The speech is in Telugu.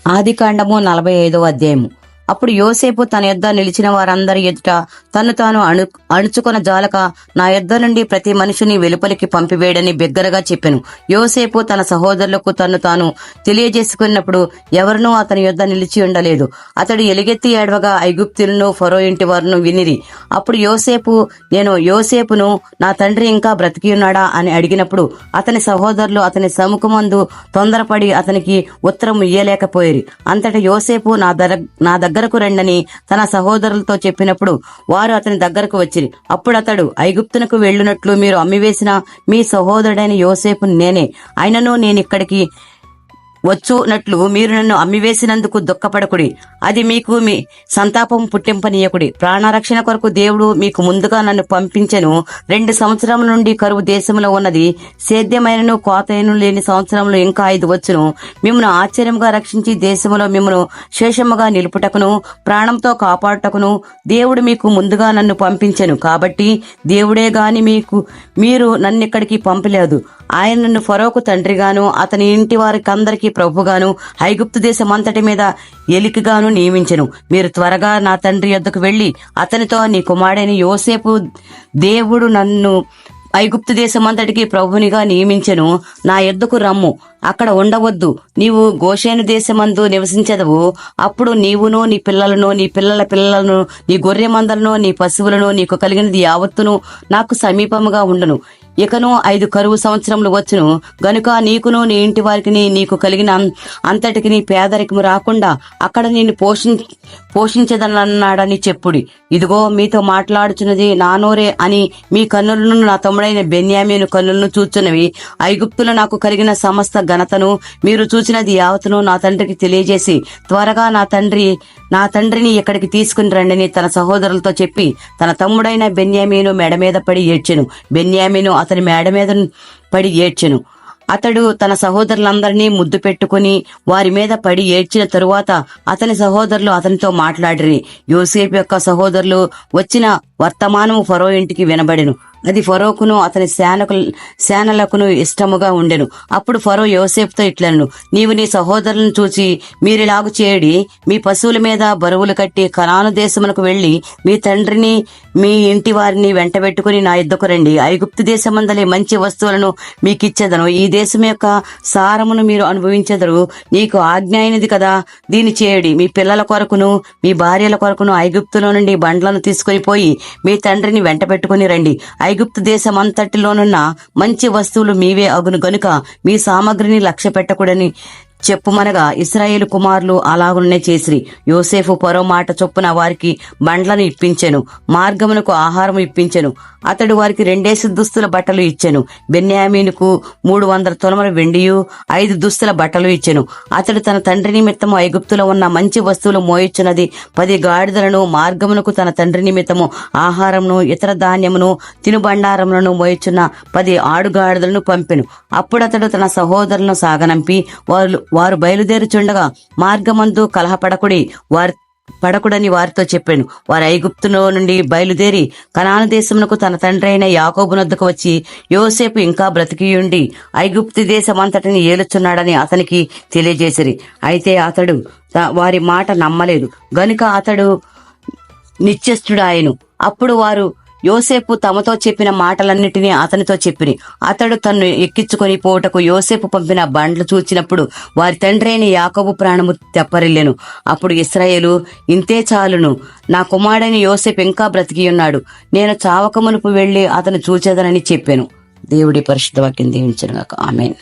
ఆదికాండము 45వ అధ్యాయము. అప్పుడు యోసేపు తన యొద్ద నిలిచిన వారందరి ఎదుట తను తాను అణుచుకొన జాలక నా యొద్ద నుండి ప్రతి మనిషిని వెలుపలికి పంపివేయడని బిగ్గరగా చెప్పెను. యోసేపు తన సహోదరులకు తను తాను తెలియజేసుకున్నప్పుడు ఎవరినూ అతని యొద్ద నిలిచి ఉండలేదు. అతడు ఎలుగెత్తి ఏడవగా ఐగుప్తులను ఫరో ఇంటి వారును వినిరి. అప్పుడు నేను యోసేపును నా తండ్రి ఇంకా బ్రతికి ఉన్నాడా అని అడిగినప్పుడు అతని సహోదరులు అతని సముఖమందు తొందరపడి అతనికి ఉత్తరం ఇయ్యలేకపోయేరి. అంతటా యోసేపు నా దగ్గరకు రండని తన సహోదరులతో చెప్పినప్పుడు వారు అతని దగ్గరకు వచ్చిరి. అప్పుడు అతడు, ఐగుప్తునకు వెళ్ళునట్లు మీరు అమ్మివేసిన మీ సహోదరుడైన యోసేపు నేనే. అయినను నేనిక్కడికి వచ్చునట్లు మీరు నన్ను అమ్మివేసినందుకు దుఃఖపడకుడి. అది మీకు మీ సంతాపం పుట్టింపనీయకుడి. ప్రాణరక్షణ కొరకు దేవుడు మీకు ముందుగా నన్ను పంపించెను. 2 సంవత్సరముల నుండి కరువు దేశంలో ఉన్నది. సేద్యమైనను కోతైనను లేని సంవత్సరంలో ఇంకా 5 వచ్చును. మిమ్మను ఆశ్చర్యంగా రక్షించి దేశంలో మిమ్మను శేషముగా నిలుపుటకును ప్రాణంతో కాపాడుటకును దేవుడు మీకు ముందుగా నన్ను పంపించెను. కాబట్టి దేవుడే గాని మీరు నన్నిక్కడికి పంపలేదు. ఆయన నన్ను ఫరోకు తండ్రిగాను అతని ఇంటి వారికందరికీ ప్రభుగాను ఐగుప్తు దేశమంతటి మీద ఎలికగాను నియమించెను. మీరు త్వరగా నా తండ్రి యొద్దకు వెళ్లి అతనితో నీ కుమారుడైన యోసేపు దేవుడు నన్ను ఐగుప్తు దేశమంతటికి ప్రభునిగా నియమించెను, నా యొద్దకు రమ్ము, అక్కడ ఉండవద్దు. నీవు గోషేను దేశమందు నివసించదవు. అప్పుడు నీవును నీ పిల్లలను నీ పిల్లల పిల్లలను నీ గొర్రె మందలను నీ పశువులను నీకు కలిగినది యావత్తును నాకు సమీపముగా ఉండును. ఇకను 5 కరువు సంవత్సరములు వచ్చును గనుక నీకును నీ ఇంటి వారికి నీకు కలిగిన అంతటికి పేదరికము రాకుండా అక్కడ నేను పోషించదన్నాడని చెప్పుడి. ఇదిగో మీతో మాట్లాడుచున్నది నా నోరే అని మీ కన్నులను నా తమ్ముడైన బెన్యామీను కన్నులను చూచున్నవి. ఐగుప్తులో నాకు కలిగిన సమస్త ఘనతను మీరు చూచినది యావత్తును నా తండ్రికి తెలియజేసి త్వరగా నా తండ్రిని ఇక్కడికి తీసుకుని రండిని తన సహోదరులతో చెప్పి తన తమ్ముడైన బెన్యామీను మెడ మీద పడి ఏడ్చెను. బెన్యామీను అతని మేడ మీద పడి ఏడ్చెను. అతడు తన సహోదరులందరినీ ముద్దు పెట్టుకుని వారి మీద పడి ఏడ్చిన తరువాత అతని సహోదరులు అతనితో మాట్లాడిరి. యోసేపు యొక్క సహోదరులు వచ్చిన వర్తమానము ఫరో ఇంటికి వినబడెను. అది ఫరోకును అతని సేనలకును ఇష్టముగా ఉండెను. అప్పుడు ఫరో యోసేపుతో ఇట్లను, నీవు నీ సహోదరులను చూచి మీరిలాగు చేయడి, మీ పశువుల మీద బరువులు కట్టి కనాను దేశమునకు వెళ్లి మీ తండ్రిని మీ ఇంటి వారిని వెంటబెట్టుకుని నా యుద్ధకు రండి. ఐగుప్తు దేశమందలి మంచి వస్తువులను మీకిచ్చేదను. ఈ దేశం యొక్క సారమును మీరు అనుభవించెదరు. నీకు ఆజ్ఞ అయినది కదా, దీని చేయడి. మీ పిల్లల కొరకును మీ భార్యల కొరకును ఐగుప్తులో నుండి బండ్లను తీసుకుని పోయి మీ తండ్రిని వెంట పెట్టుకుని రండి. ఐగుప్తు దేశమంతటిలోనున్న మంచి వస్తువులు మీవే అగును గనుక మీ సామగ్రిని లక్ష్య పెట్టకూడని చెప్పుమనగా ఇశ్రాయేలు కుమారులు అలాగునే చేసిరి. యోసేపు ఫరో మాట చొప్పున వారికి బండ్లను ఇప్పించెను, మార్గమునకు ఆహారం ఇప్పించెను. అతడు వారికి 2 దుస్తుల బట్టలు ఇచ్చెను. బెన్యామీనుకు 300 తులముల వెండియు 5 దుస్తుల బట్టలు ఇచ్చెను. అతడు తన తండ్రి నిమిత్తము ఐగుప్తులో ఉన్న మంచి వస్తువులు మోయిచున్నది 10 గాడిదలను, మార్గమునకు తన తండ్రి నిమిత్తము ఆహారమును ఇతర ధాన్యమును తినుబండారములను మోయిచున్న 10 ఆడుగాడిదలను పంపెను. అప్పుడతడు తన సహోదరులను సాగనంపి వారు బయలుదేరుచుండగా మార్గమందు పడకుడని వారితో చెప్పాను. వారు ఐగుప్తులో నుండి బయలుదేరి కనాను దేశమునకు తన తండ్రి అయిన యాకోబునొద్దకు వచ్చి యోసేపు ఇంకా బ్రతికియుండి ఐగుప్తు దేశమంతటిని ఏలుచున్నాడని అతనికి తెలియజేసిరి. అయితే అతడు వారి మాట నమ్మలేదు గనుక అతడు నిశ్చేష్టుడాయెను. అప్పుడు వారు యోసేపు తమతో చెప్పిన మాటలన్నిటినీ అతనితో చెప్పిరి. అతడు తన్ను ఎక్కించుకొని పోటకు యోసేపు పంపిన బండ్లు చూచినప్పుడు వారి తండ్రి అయిన యాకోబు ప్రాణము తెప్పరిల్లెను. అప్పుడు ఇశ్రాయేలు, ఇంతే చాలును, నా కుమారుడైన యోసేపు ఇంకా బ్రతికి ఉన్నాడు, నేను చావకమునుపు వెళ్లి అతను చూచేదనని చెప్పాను. దేవుడి పరిశుద్ధ వాక్యం దీవించును గాక. ఆమేన్.